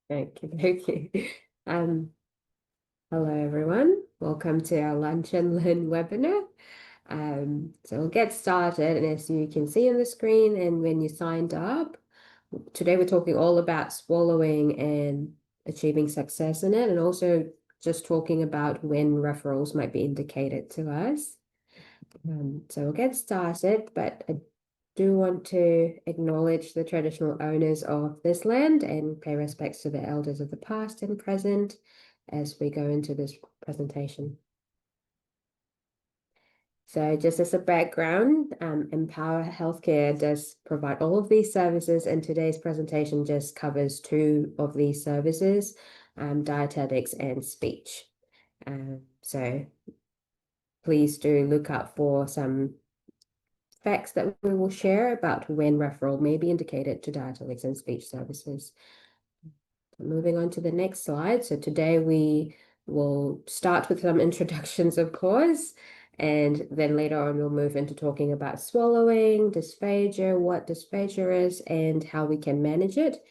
Okay, okay. Um, Hello everyone. Welcome to our Lunch and Learn webinar. So we'll get started, and as you can see on the screen and when you signed up, today we're talking all about swallowing and achieving success in it, and also just talking about when referrals might be indicated to us. So we'll get started, but I do want to acknowledge the traditional owners of this land and pay respects to the elders of the past and present as we go into this presentation. So just as a background, Empower Healthcare does provide all of these services, and today's presentation just covers two of these services, dietetics and speech. So please do look out for some facts that we will share about when referral may be indicated to dietetics and speech services. Moving on to the next slide. So today we will start with some introductions, of course, and then later on we'll move into talking about swallowing, dysphagia, what dysphagia is, and how we can manage it.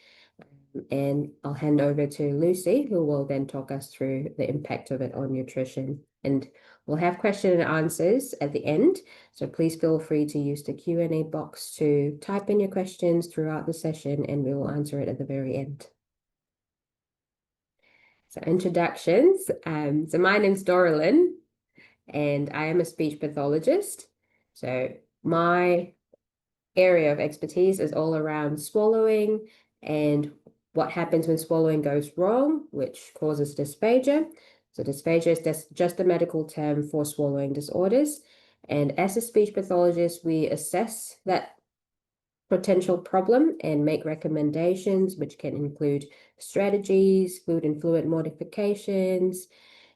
And I'll hand over to Lucy, who will then talk us through the impact of it on nutrition. And we'll have question and answers at the end. So please feel free to use the Q&A box to type in your questions throughout the session, and we will answer it at the very end. So introductions. So my name's Doralyn, and I am a speech pathologist. So my area of expertise is all around swallowing and what happens when swallowing goes wrong, which causes dysphagia. So dysphagia is just a medical term for swallowing disorders. And as a speech pathologist, we assess that potential problem and make recommendations, which can include strategies, food and fluid modifications.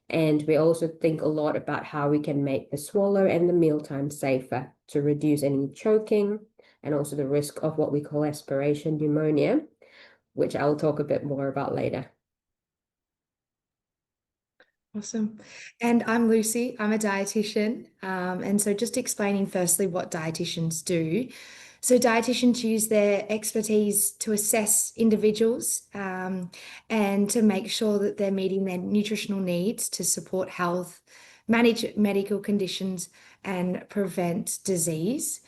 And we also think a lot about how we can make the swallow and the mealtime safer to reduce any choking and also the risk of what we call aspiration pneumonia, which I'll talk a bit more about later. Awesome. And I'm Lucy. I'm a dietitian. And so just explaining firstly what dietitians do. So dietitians use their expertise to assess individuals and to make sure that they're meeting their nutritional needs to support health, manage medical conditions, and prevent disease.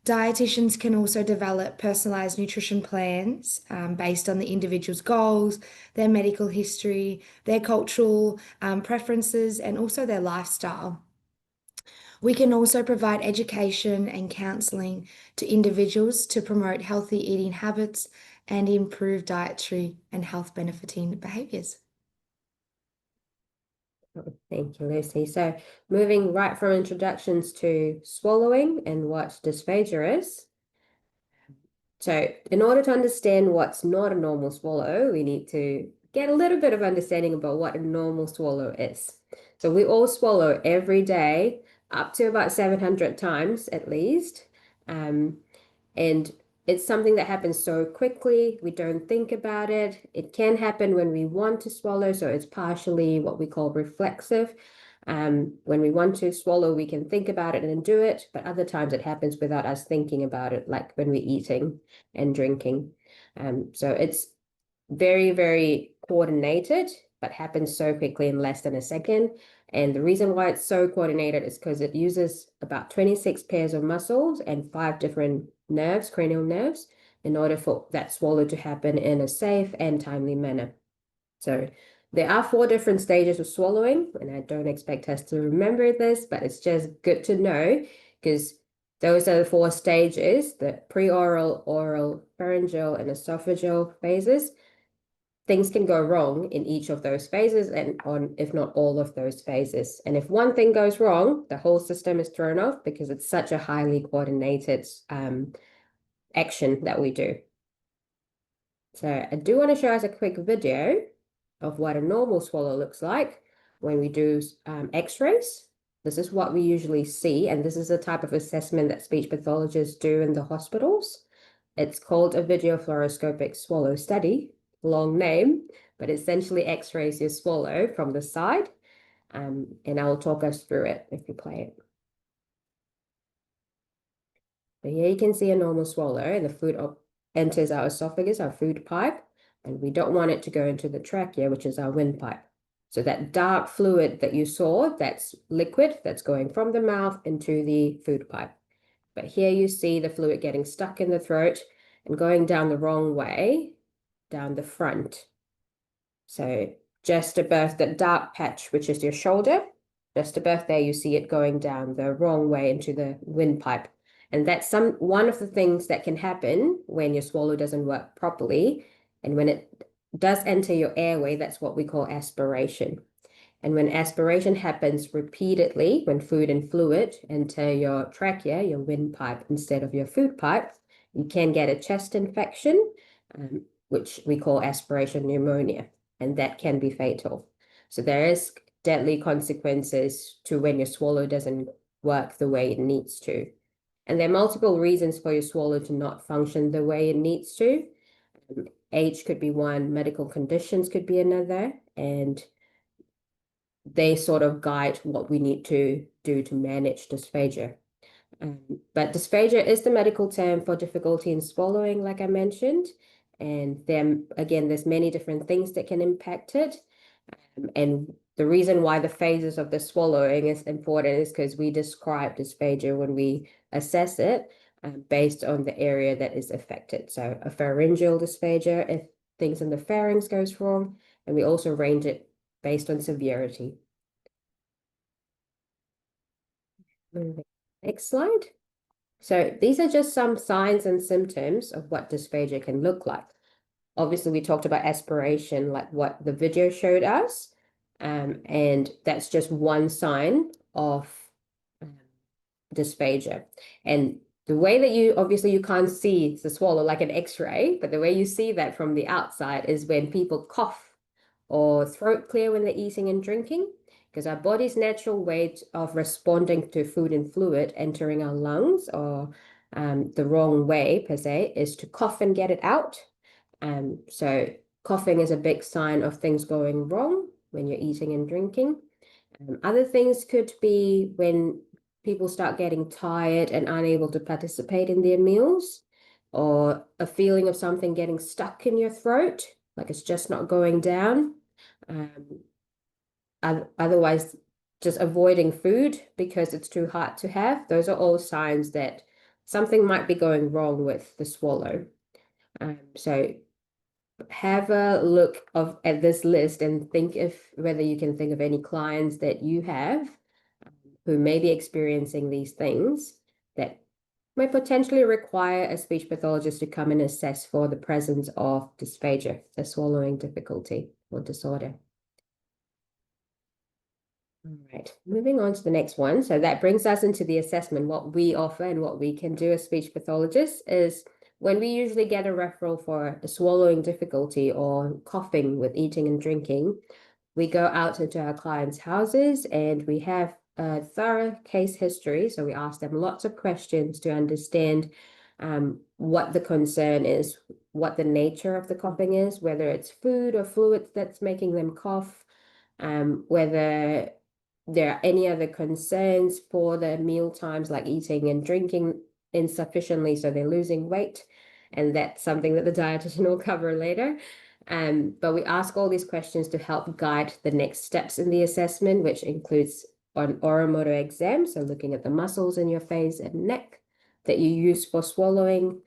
Dietitians can also develop personalized nutrition plans based on the individual's goals, their medical history, their cultural preferences, and also their lifestyle. We can also provide education and counseling to individuals to promote healthy eating habits and improve dietary and health benefiting behaviors. Thank you, Lucy. So moving right from introductions to swallowing and what dysphagia is. So in order to understand what's not a normal swallow, we need to get a little bit of understanding about what a normal swallow is. So we all swallow every day, up to about 700 times at least. And it's something that happens so quickly, we don't think about it. It can happen when we want to swallow, so it's partially what we call reflexive. When we want to swallow, we can think about it and do it, but other times it happens without us thinking about it, like when we're eating and drinking. So it's very, very coordinated, but happens so quickly in less than a second. And the reason why it's so coordinated is because it uses about 26 pairs of muscles and 5 different nerves, cranial nerves, in order for that swallow to happen in a safe and timely manner. So there are 4 different stages of swallowing, and I don't expect us to remember this, but it's just good to know because those are the 4 stages: the preoral, oral, pharyngeal, and esophageal phases. Things can go wrong in each of those phases and on, if not all of those phases. And if one thing goes wrong, the whole system is thrown off because it's such a highly coordinated action that we do. So I do want to show us a quick video of what a normal swallow looks like when we do x-rays. This is what we usually see, and this is the type of assessment that speech pathologists do in the hospitals. It's called a video fluoroscopic swallow study. Long name, but essentially x-rays your swallow from the side. And I'll talk us through it if you play it. So here you can see a normal swallow, and the food enters our esophagus, our food pipe. and we don't want it to go into the trachea, which is our windpipe. So that dark fluid that you saw, that's liquid, that's going from the mouth into the food pipe. But here you see the fluid getting stuck in the throat and going down the wrong way, down the front. So just above that dark patch, which is your shoulder, just above there, you see it going down the wrong way into the windpipe. And that's one of the things that can happen when your swallow doesn't work properly. And when it does enter your airway, that's what we call aspiration. And when aspiration happens repeatedly, when food and fluid enter your trachea, your windpipe, instead of your food pipe, you can get a chest infection, which we call aspiration pneumonia, and that can be fatal. So there is deadly consequences to when your swallow doesn't work the way it needs to. And there are multiple reasons for your swallow to not function the way it needs to. Age could be one, medical conditions could be another, and they sort of guide what we need to do to manage dysphagia. But dysphagia is the medical term for difficulty in swallowing, like I mentioned. And then again, there's many different things that can impact it. And the reason why the phases of the swallowing is important is because we describe dysphagia when we assess it based on the area that is affected. So a pharyngeal dysphagia, if things in the pharynx goes wrong, and we also range it based on severity. Next slide. So these are just some signs and symptoms of what dysphagia can look like. Obviously, we talked about aspiration, like what the video showed us, and that's just one sign of dysphagia. And the way that obviously you can't see the swallow like an X-ray, but the way you see that from the outside is when people cough or throat clear when they're eating and drinking, because our body's natural way of responding to food and fluid entering our lungs or the wrong way per se is to cough and get it out. So coughing is a big sign of things going wrong when you're eating and drinking. Other things could be when people start getting tired and unable to participate in their meals, or a feeling of something getting stuck in your throat, like it's just not going down. Otherwise, just avoiding food because it's too hard to have. Those are all signs that something might be going wrong with the swallow. So have a look at this list and think whether you can think of any clients that you have who may be experiencing these things that may potentially require a speech pathologist to come and assess for the presence of dysphagia, a swallowing difficulty or disorder. All right, moving on to the next one. So that brings us into the assessment. What we offer and what we can do as speech pathologists is when we usually get a referral for a swallowing difficulty or coughing with eating and drinking, we go out into our clients' houses and we have a thorough case history. So we ask them lots of questions to understand what the concern is, what the nature of the coughing is, whether it's food or fluids that's making them cough, whether there are any other concerns for the meal times, like eating and drinking insufficiently, so they're losing weight. And that's something that the dietitian will cover later. But we ask all these questions to help guide the next steps in the assessment, which includes an oromotor exam, so looking at the muscles in your face and neck that you use for swallowing,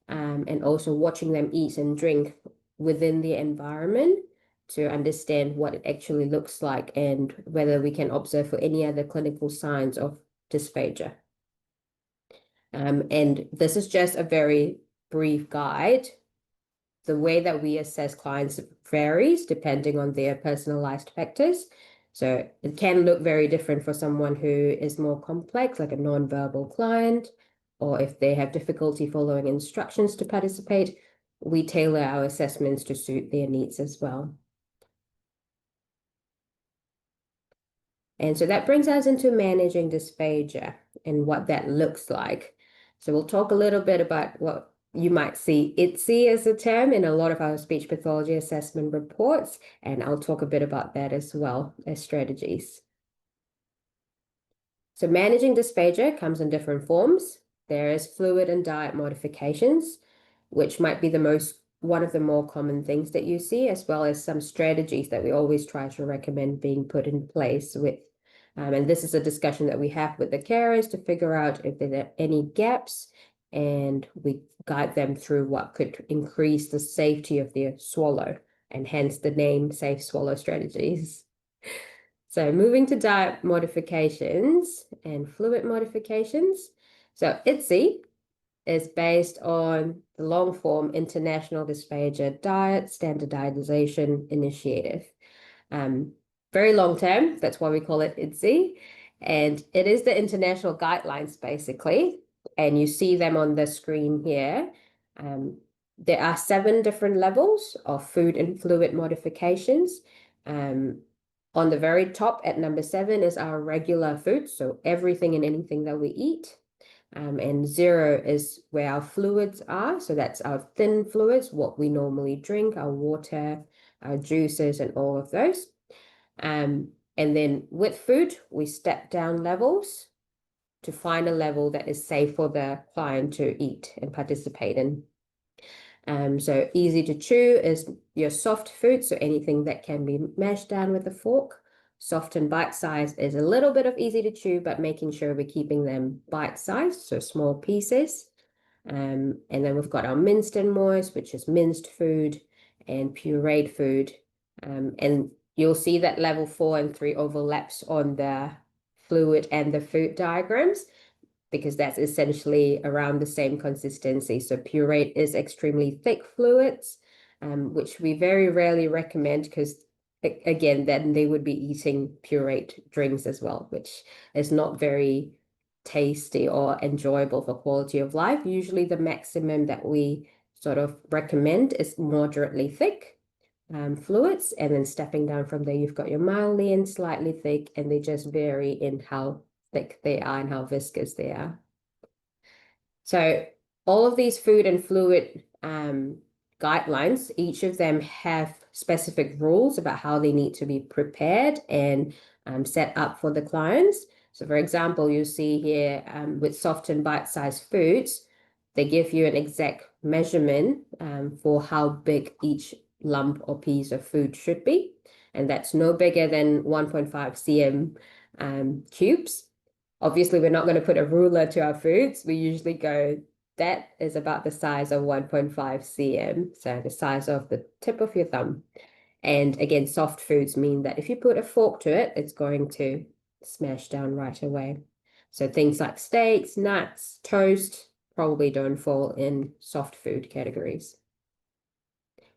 and also watching them eat and drink within the environment to understand what it actually looks like and whether we can observe for any other clinical signs of dysphagia. And this is just a very brief guide. The way that we assess clients varies depending on their personalized factors. So it can look very different for someone who is more complex, like a nonverbal client, or if they have difficulty following instructions to participate, we tailor our assessments to suit their needs as well. And so that brings us into managing dysphagia and what that looks like. So we'll talk a little bit about what you might see ITSY as a term in a lot of our speech pathology assessment reports, and I'll talk a bit about that as well as strategies. So managing dysphagia comes in different forms. There is fluid and diet modifications, which might be the most one of the more common things that you see, as well as some strategies that we always try to recommend being put in place with. And this is a discussion that we have with the carers to figure out if there are any gaps, and we guide them through what could increase the safety of their swallow, and hence the name Safe Swallow Strategies. So moving to diet modifications and fluid modifications. So ITSE is based on the long form International Dysphagia Diet Standardization Initiative. Very long term, that's why we call it ITSE. And it is the international guidelines, basically. And you see them on the screen here. There are 7 different levels of food and fluid modifications. On the very top at number 7 is our regular food, so everything and anything that we eat. And 0 is where our fluids are. So that's our thin fluids, what we normally drink, our water, our juices, and all of those. And then with food, we step down levels to find a level that is safe for the client to eat and participate in. So easy to chew is your soft food, so anything that can be mashed down with a fork. Soft and bite size is a little bit of easy to chew, but making sure we're keeping them bite sized, so small pieces. And then we've got our minced and moist, which is minced food, and pureed food. And you'll see that level 4 and 3 overlaps on the fluid and the food diagrams, because that's essentially around the same consistency. So pureed is extremely thick fluids, which we very rarely recommend, because again, then they would be eating pureed drinks as well, which is not very tasty or enjoyable for quality of life. Usually the maximum that we sort of recommend is moderately thick fluids, and then stepping down from there, you've got your mildly and slightly thick, and they just vary in how thick they are and how viscous they are. So all of these food and fluid guidelines, each of them have specific rules about how they need to be prepared and set up for the clients. So for example, you see here with soft and bite-sized foods, they give you an exact measurement for how big each lump or piece of food should be. And that's no bigger than 1.5 cm cubes. Obviously, we're not going to put a ruler to our foods. We usually go, that is about the size of 1.5 cm, so the size of the tip of your thumb. And again, soft foods mean that if you put a fork to it, it's going to smash down right away. So things like steaks, nuts, toast probably don't fall in soft food categories.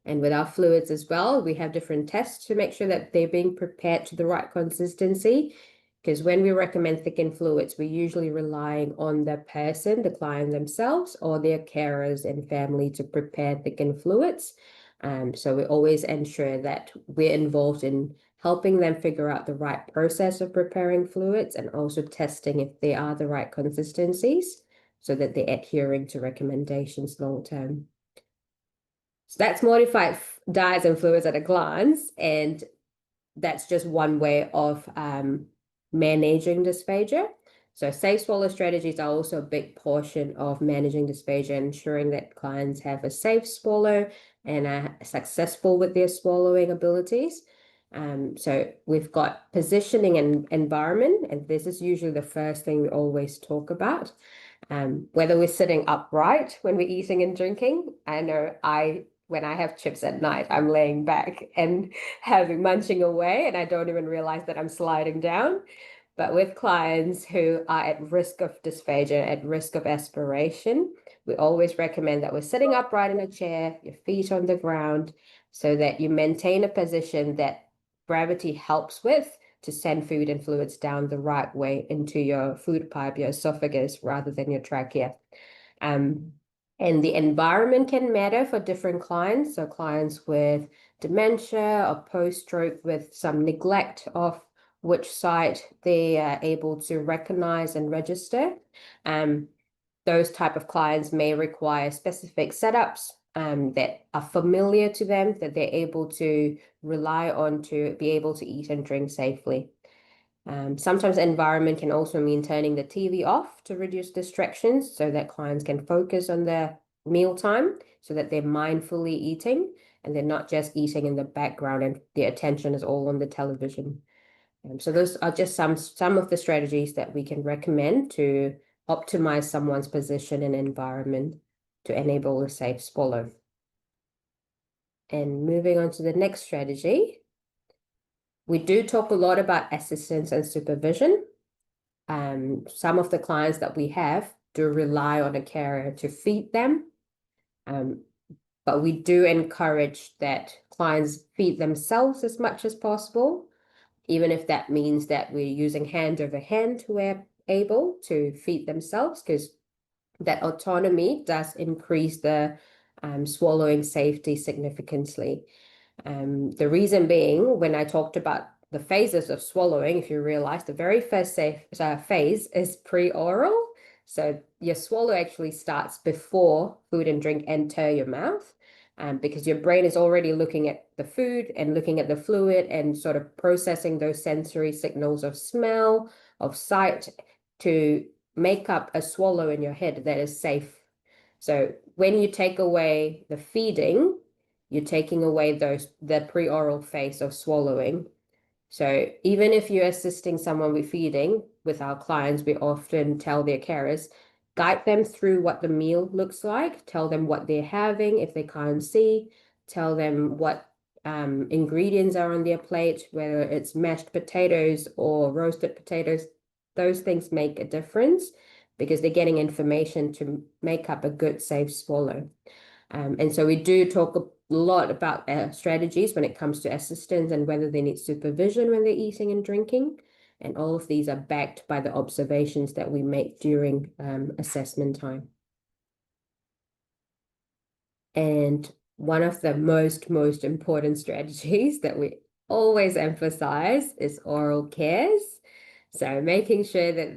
And with our fluids as well, we have different tests to make sure that they're being prepared to the right consistency. Because when we recommend thickened fluids, we're usually relying on the person, the client themselves, or their carers and family to prepare thickened fluids. So we always ensure that we're involved in helping them figure out the right process of preparing fluids, and also testing if they are the right consistencies, so that they're adhering to recommendations long term. So that's modified diets and fluids at a glance, and that's just one way of managing dysphagia. So safe swallow strategies are also a big portion of managing dysphagia, ensuring that clients have a safe swallow and are successful with their swallowing abilities. So we've got positioning and environment, and this is usually the first thing we always talk about. Whether we're sitting upright when we're eating and drinking. I know when I have chips at night, I'm laying back and munching away, and I don't even realize that I'm sliding down. But with clients who are at risk of dysphagia, at risk of aspiration, we always recommend that we're sitting upright in a chair, your feet on the ground, so that you maintain a position that gravity helps with, to send food and fluids down the right way into your food pipe, your esophagus, rather than your trachea. And the environment can matter for different clients. So clients with dementia or post-stroke with some neglect of which site they are able to recognize and register. Those type of clients may require specific setups that are familiar to them, that they're able to rely on to be able to eat and drink safely. Sometimes environment can also mean turning the TV off to reduce distractions, so that clients can focus on their mealtime so that they're mindfully eating and they're not just eating in the background and their attention is all on the television. So those are just some of the strategies that we can recommend to optimize someone's position and environment to enable a safe swallow. And moving on to the next strategy, we do talk a lot about assistance and supervision. Some of the clients that we have do rely on a carer to feed them, but we do encourage that clients feed themselves as much as possible, even if that means that we're using hand over hand where able to feed themselves, because that autonomy does increase the swallowing safety significantly. The reason being, when I talked about the phases of swallowing, if you realize the very first phase is pre-oral. So your swallow actually starts before food and drink enter your mouth, because your brain is already looking at the food and looking at the fluid and sort of processing those sensory signals of smell, of sight, to make up a swallow in your head that is safe. So when you take away the feeding, you're taking away the pre-oral phase of swallowing. So even if you're assisting someone with feeding, with our clients, we often tell their carers, guide them through what the meal looks like, tell them what they're having if they can't see, tell them what ingredients are on their plate, whether it's mashed potatoes or roasted potatoes. Those things make a difference because they're getting information to make up a good, safe swallow. And so we do talk a lot about strategies when it comes to assistance and whether they need supervision when they're eating and drinking. And all of these are backed by the observations that we make during assessment time. And one of the most important strategies that we always emphasize is oral cares. So making sure that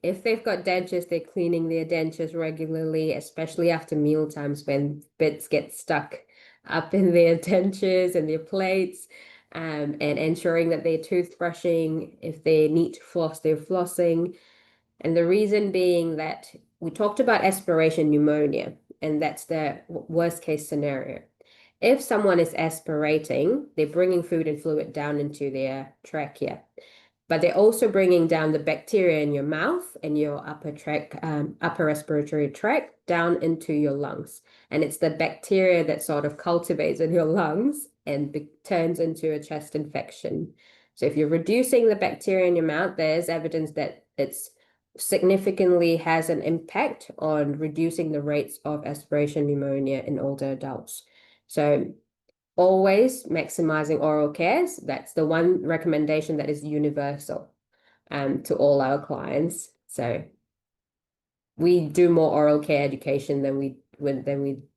if they've got dentures, they're cleaning their dentures regularly, especially after meal times when bits get stuck up in their dentures and their plates, and ensuring that they're toothbrushing. If they need to floss, they're flossing. And the reason being that we talked about aspiration pneumonia, and that's the worst case scenario. If someone is aspirating, they're bringing food and fluid down into their trachea, but they're also bringing down the bacteria in your mouth and your upper respiratory tract down into your lungs. And it's the bacteria that sort of cultivates in your lungs and turns into a chest infection. So if you're reducing the bacteria in your mouth, there's evidence that it's significantly has an impact on reducing the rates of aspiration pneumonia in older adults. So always maximizing oral cares. That's the one recommendation that is universal to all our clients. So we do more oral care education than we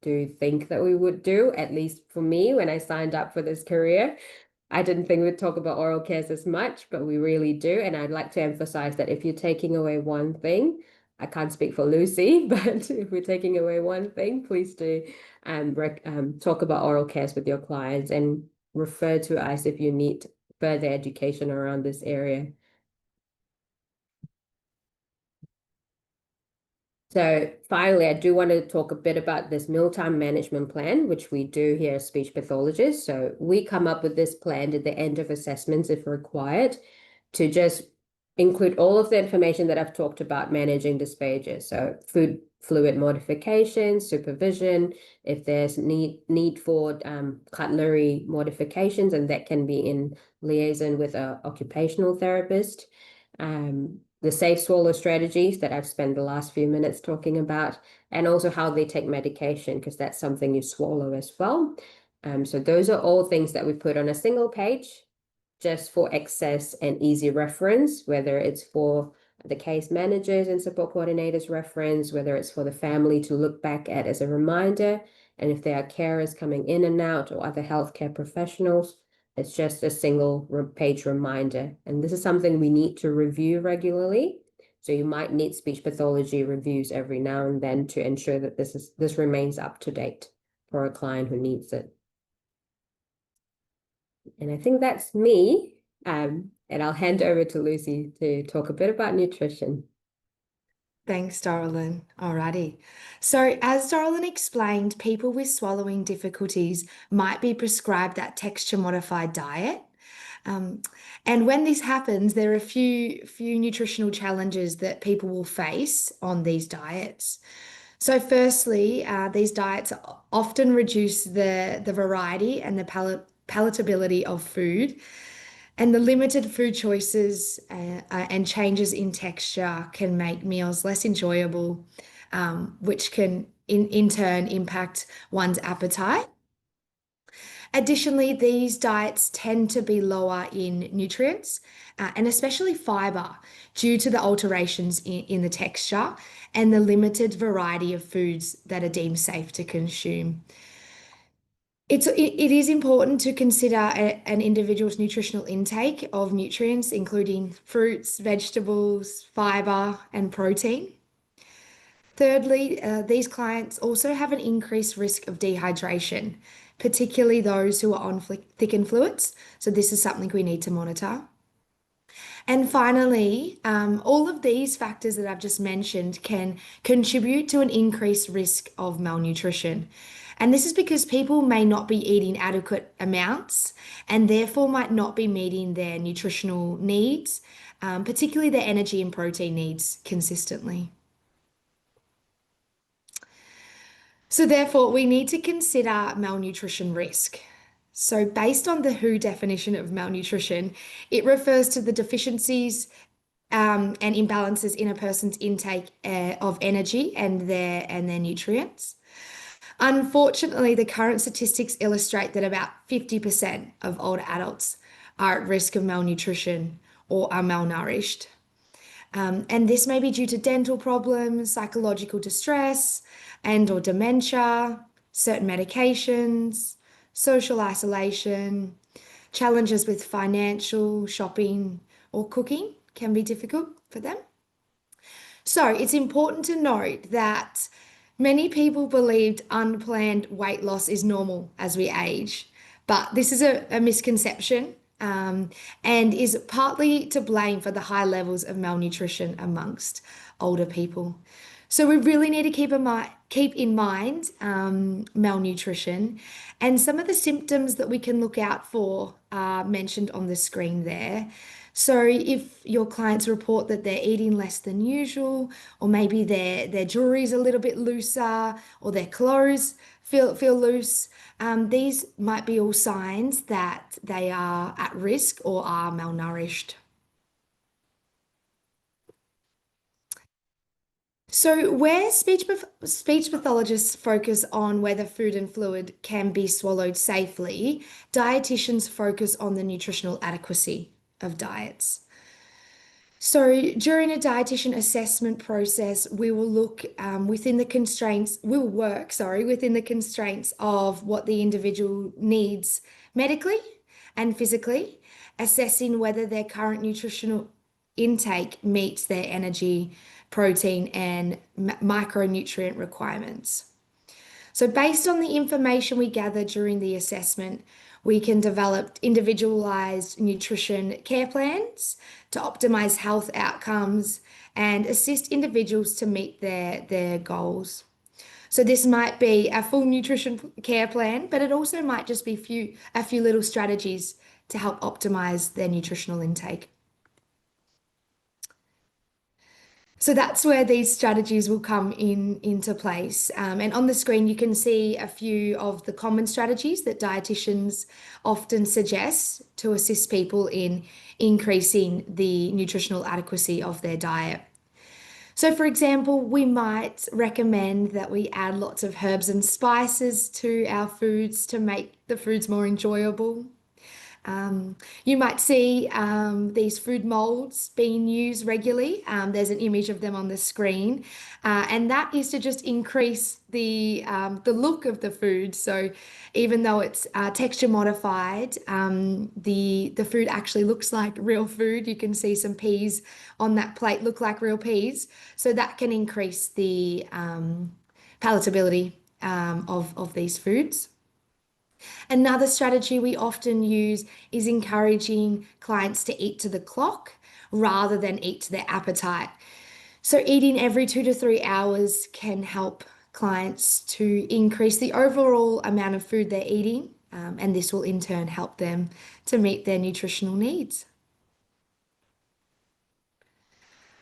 do think that we would do, at least for me when I signed up for this career. I didn't think we'd talk about oral cares as much, but we really do. And I'd like to emphasize that if you're taking away one thing, I can't speak for Lucy, but if we're taking away one thing, please do talk about oral cares with your clients and refer to us if you need further education around this area. So finally, I do want to talk a bit about this mealtime management plan, which we do here as speech pathologists. So we come up with this plan at the end of assessments if required to just include all of the information that I've talked about managing dysphagia. So food fluid modification, supervision, if there's need for cutlery modifications, and that can be in liaison with an occupational therapist. The safe swallow strategies that I've spent the last few minutes talking about, and also how they take medication, because that's something you swallow as well. So those are all things that we put on a single page just for access and easy reference, whether it's for the case managers and support coordinators reference, whether it's for the family to look back at as a reminder, and if there are carers coming in and out or other healthcare professionals, it's just a single page reminder. And this is something we need to review regularly. So you might need speech pathology reviews every now and then to ensure that this remains up to date for a client who needs it. And I think that's me. And I'll hand over to Lucy to talk a bit about nutrition. Thanks, Darlene. Alrighty. So, as Darlene explained, people with swallowing difficulties might be prescribed that texture modified diet. Um, and when this happens, there are a few nutritional challenges that people will face on these diets. So, firstly, these diets often reduce the variety and the palatability of food. And the limited food choices and changes in texture can make meals less enjoyable, which can in turn impact one's appetite. Additionally, these diets tend to be lower in nutrients and especially fiber due to the alterations in the texture and the limited variety of foods that are deemed safe to consume. It is important to consider an individual's nutritional intake of nutrients, including fruits, vegetables, fiber, and protein. Thirdly, these clients also have an increased risk of dehydration, particularly those who are on thickened fluids. So this is something we need to monitor. And finally, all of these factors that I've just mentioned can contribute to an increased risk of malnutrition. And this is because people may not be eating adequate amounts and therefore might not be meeting their nutritional needs, particularly their energy and protein needs consistently. So, therefore, we need to consider malnutrition risk. So, based on the WHO definition of malnutrition, it refers to the deficiencies and imbalances in a person's intake of energy and their nutrients. Unfortunately, the current statistics illustrate that about 50% of older adults are at risk of malnutrition or are malnourished. And this may be due to dental problems, psychological distress, and or dementia, certain medications, social isolation, challenges with financial, shopping, or cooking can be difficult for them. So it's important to note that many people believed unplanned weight loss is normal as we age, but this is a misconception and is partly to blame for the high levels of malnutrition amongst older people. So we really need to keep in mind malnutrition, and some of the symptoms that we can look out for are mentioned on the screen there. So if your clients report that they're eating less than usual, or maybe their jewelry is a little bit looser, or their clothes feel loose, these might be all signs that they are at risk or are malnourished. So, where speech pathologists focus on whether food and fluid can be swallowed safely, dietitians focus on the nutritional adequacy of diets. So, during a dietitian assessment process, we will look within the constraints, we will work, sorry, within the constraints of what the individual needs medically and physically, assessing whether their current nutritional intake meets their energy, protein, and micronutrient requirements. So, based on the information we gather during the assessment, we can develop individualized nutrition care plans to optimize health outcomes and assist individuals to meet their goals. So this might be a full nutrition care plan, but it also might just be a few little strategies to help optimize their nutritional intake. So that's where these strategies will come into place. And on the screen, you can see a few of the common strategies that dietitians often suggest to assist people in increasing the nutritional adequacy of their diet. So, for example, we might recommend that we add lots of herbs and spices to our foods to make the foods more enjoyable. You might see these food molds being used regularly. There's an image of them on the screen, and that is to just increase the look of the food. So even though it's texture modified, the food actually looks like real food. You can see some peas on that plate look like real peas. So that can increase the palatability of these foods. Another strategy we often use is encouraging clients to eat to the clock rather than eat to their appetite. So eating every 2 to 3 hours can help clients to increase the overall amount of food they're eating, and this will in turn help them to meet their nutritional needs.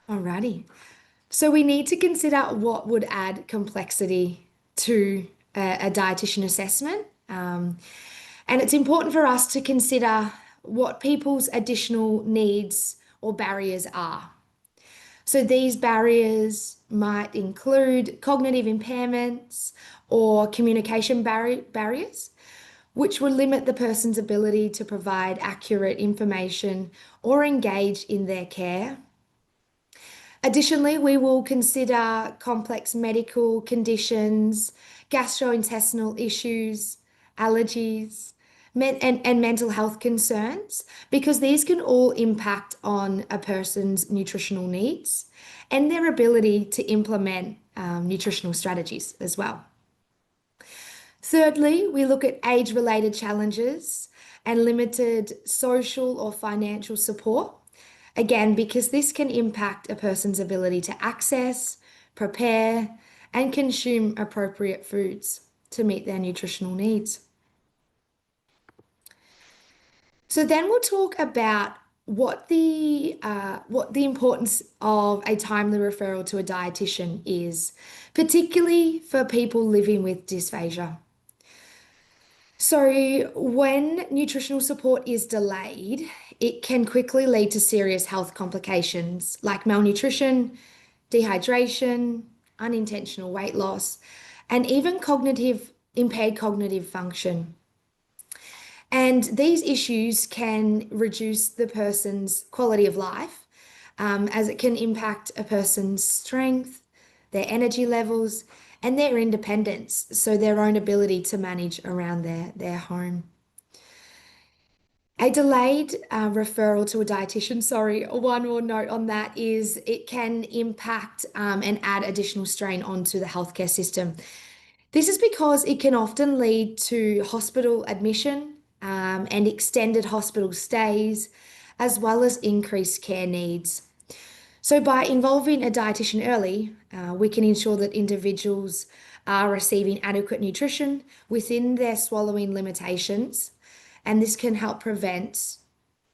Alrighty. So we need to consider what would add complexity to a dietitian assessment. And it's important for us to consider what people's additional needs or barriers are. So these barriers might include cognitive impairments or communication barriers, which will limit the person's ability to provide accurate information or engage in their care. Additionally, we will consider complex medical conditions, gastrointestinal issues, allergies, and mental health concerns, because these can all impact on a person's nutritional needs and their ability to implement nutritional strategies as well. Thirdly, we look at age-related challenges and limited social or financial support. Again, because this can impact a person's ability to access, prepare, and consume appropriate foods to meet their nutritional needs. So then we'll talk about what the importance of a timely referral to a dietitian is, particularly for people living with dysphagia. So when nutritional support is delayed, it can quickly lead to serious health complications like malnutrition, dehydration, unintentional weight loss, and even impaired cognitive function. And these issues can reduce the person's quality of life, as it can impact a person's strength, their energy levels, and their independence, so their own ability to manage around their home. A delayed referral to a dietitian, sorry, one more note on that is it can impact and add additional strain onto the healthcare system. This is because it can often lead to hospital admission and extended hospital stays, as well as increased care needs. So by involving a dietitian early, we can ensure that individuals are receiving adequate nutrition within their swallowing limitations, and this can help prevent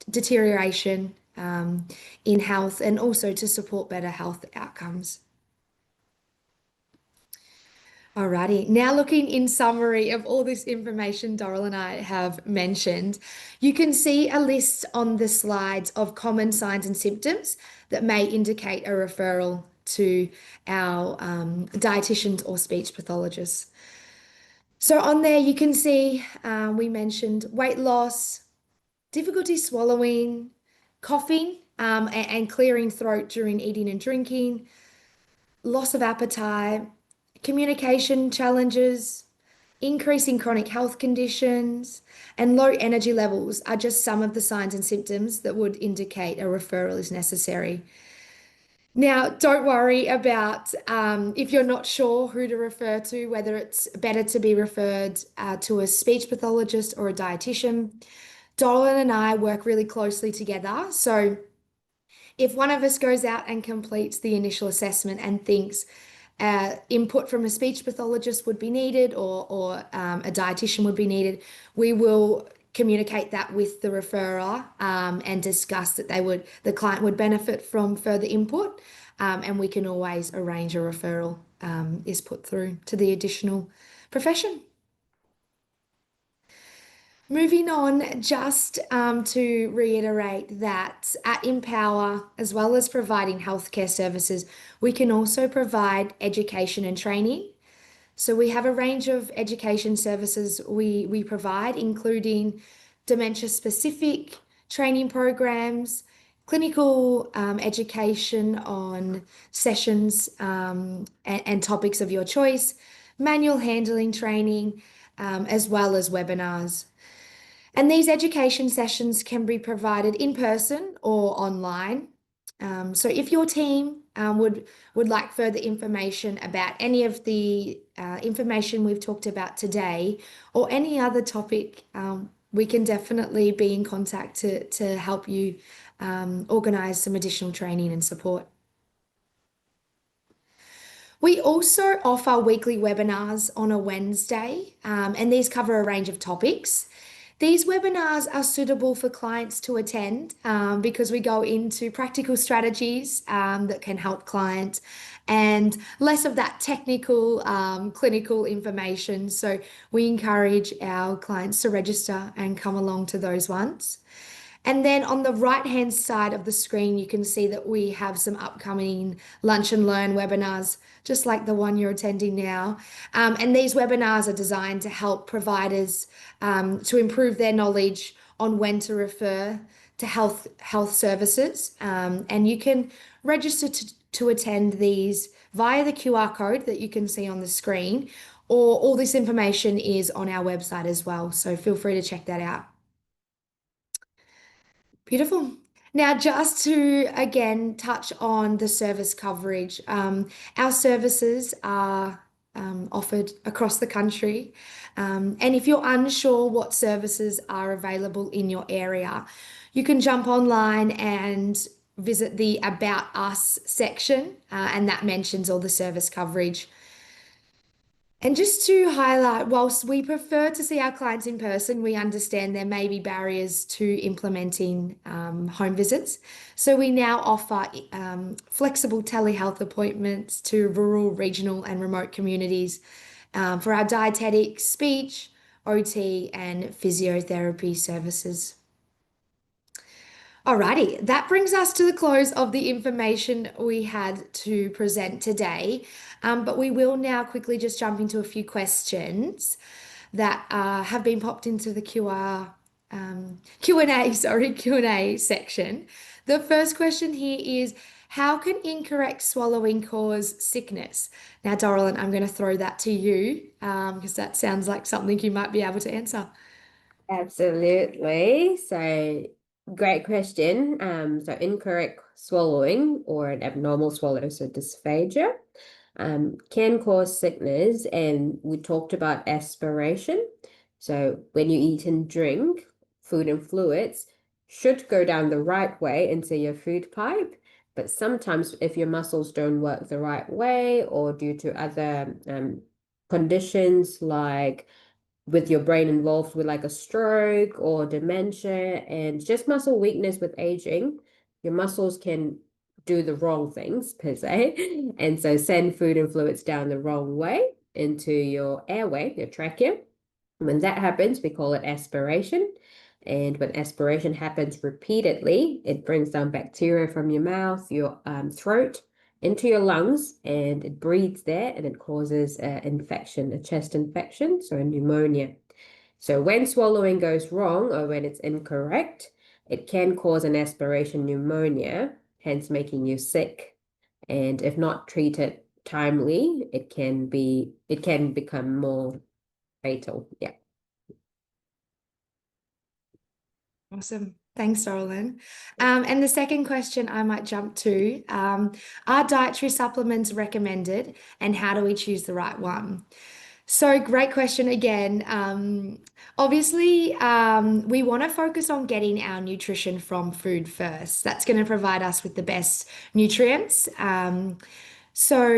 deterioration in health and also to support better health outcomes. Alrighty, now looking in summary of all this information Doral and I have mentioned, you can see a list on the slides of common signs and symptoms that may indicate a referral to our dietitians or speech pathologists. So on there you can see we mentioned weight loss, difficulty swallowing, coughing and clearing throat during eating and drinking, loss of appetite, communication challenges, increasing chronic health conditions, and low energy levels are just some of the signs and symptoms that would indicate a referral is necessary. Now, don't worry about if you're not sure who to refer to, whether it's better to be referred to a speech pathologist or a dietitian. Dolan and I work really closely together. So if one of us goes out and completes the initial assessment and thinks input from a speech pathologist would be needed or a dietitian would be needed, we will communicate that with the referrer and discuss that the client would benefit from further input, and we can always arrange a referral is put through to the additional profession. Moving on, just to reiterate that at Empower, as well as providing healthcare services, we can also provide education and training. So we have a range of education services we provide, including dementia-specific training programs, clinical education on sessions and topics of your choice, manual handling training, as well as webinars. And these education sessions can be provided in person or online. So if your team would like further information about any of the information we've talked about today or any other topic, we can definitely be in contact to help you organise some additional training and support. We also offer weekly webinars on a Wednesday, and these cover a range of topics. These webinars are suitable for clients to attend because we go into practical strategies that can help clients and less of that technical, clinical information. So we encourage our clients to register and come along to those ones. And then on the right-hand side of the screen, you can see that we have some upcoming Lunch and Learn webinars, just like the one you're attending now. And these webinars are designed to help providers to improve their knowledge on when to refer to health services. And you can register to attend these via the QR code that you can see on the screen, or all this information is on our website as well. So feel free to check that out. Beautiful. Now, just to again touch on the service coverage, our services are offered across the country. And if you're unsure what services are available in your area, you can jump online and visit the About Us section, and that mentions all the service coverage. And just to highlight, whilst we prefer to see our clients in person, we understand there may be barriers to implementing home visits. So we now offer flexible telehealth appointments to rural, regional, and remote communities for our dietetics, speech, OT, and physiotherapy services. Alrighty, that brings us to the close of the information we had to present today. But we will now quickly just jump into a few questions that have been popped into the Q&A section. The first question here is, how can incorrect swallowing cause sickness? Now, Doralyn, I'm going to throw that to you because that sounds like something you might be able to answer. Absolutely. So, great question. So incorrect swallowing or an abnormal swallow, so dysphagia, can cause sickness. And we talked about aspiration. So when you eat and drink, food and fluids should go down the right way into your food pipe. But sometimes if your muscles don't work the right way or due to other conditions like with your brain involved with like a stroke or dementia and just muscle weakness with aging, your muscles can do the wrong things per se. And so send food and fluids down the wrong way into your airway, your trachea. When that happens, we call it aspiration. And when aspiration happens repeatedly, it brings down bacteria from your mouth, your throat, into your lungs, and it breathes there and it causes an infection, a chest infection, so a pneumonia. So when swallowing goes wrong or when it's incorrect, it can cause an aspiration pneumonia, hence making you sick. And if not treated timely, it can become more fatal. Yeah. Awesome. Thanks, Doralyn. And the second question I might jump to, are dietary supplements recommended and how do we choose the right one? So great question again. Obviously, we want to focus on getting our nutrition from food first. That's going to provide us with the best nutrients. So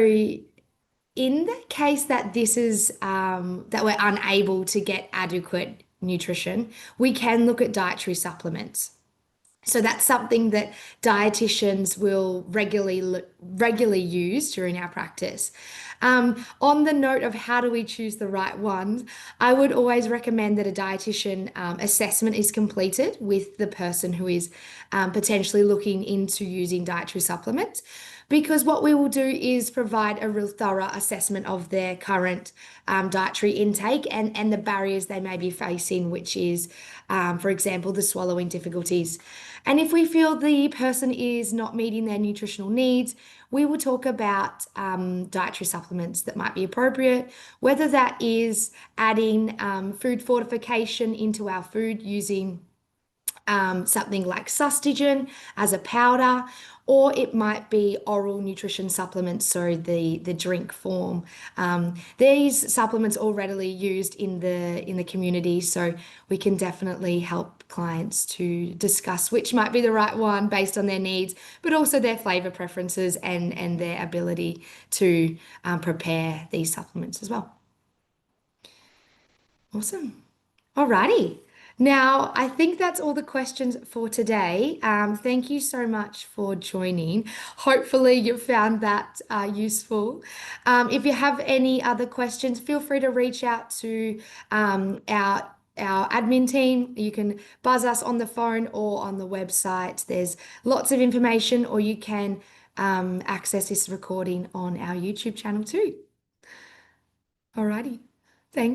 in the case that this is that we're unable to get adequate nutrition, we can look at dietary supplements. So that's something that dietitians will regularly use during our practice. On the note of how do we choose the right ones, I would always recommend that a dietitian assessment is completed with the person who is potentially looking into using dietary supplements. Because what we will do is provide a real thorough assessment of their current dietary intake and the barriers they may be facing, which is, for example, the swallowing difficulties. And if we feel the person is not meeting their nutritional needs, we will talk about dietary supplements that might be appropriate, whether that is adding food fortification into our food using something like Sustagen as a powder, or it might be oral nutrition supplements, so the drink form. These supplements are readily used in the community, so we can definitely help clients to discuss which might be the right one based on their needs, but also their flavor preferences and their ability to prepare these supplements as well. Awesome. Alrighty. Now, I think that's all the questions for today. Thank you so much for joining. Hopefully, you found that useful. If you have any other questions, feel free to reach out to our admin team. You can buzz us on the phone or on the website. There's lots of information, or you can access this recording on our YouTube channel too. Alrighty. Thanks.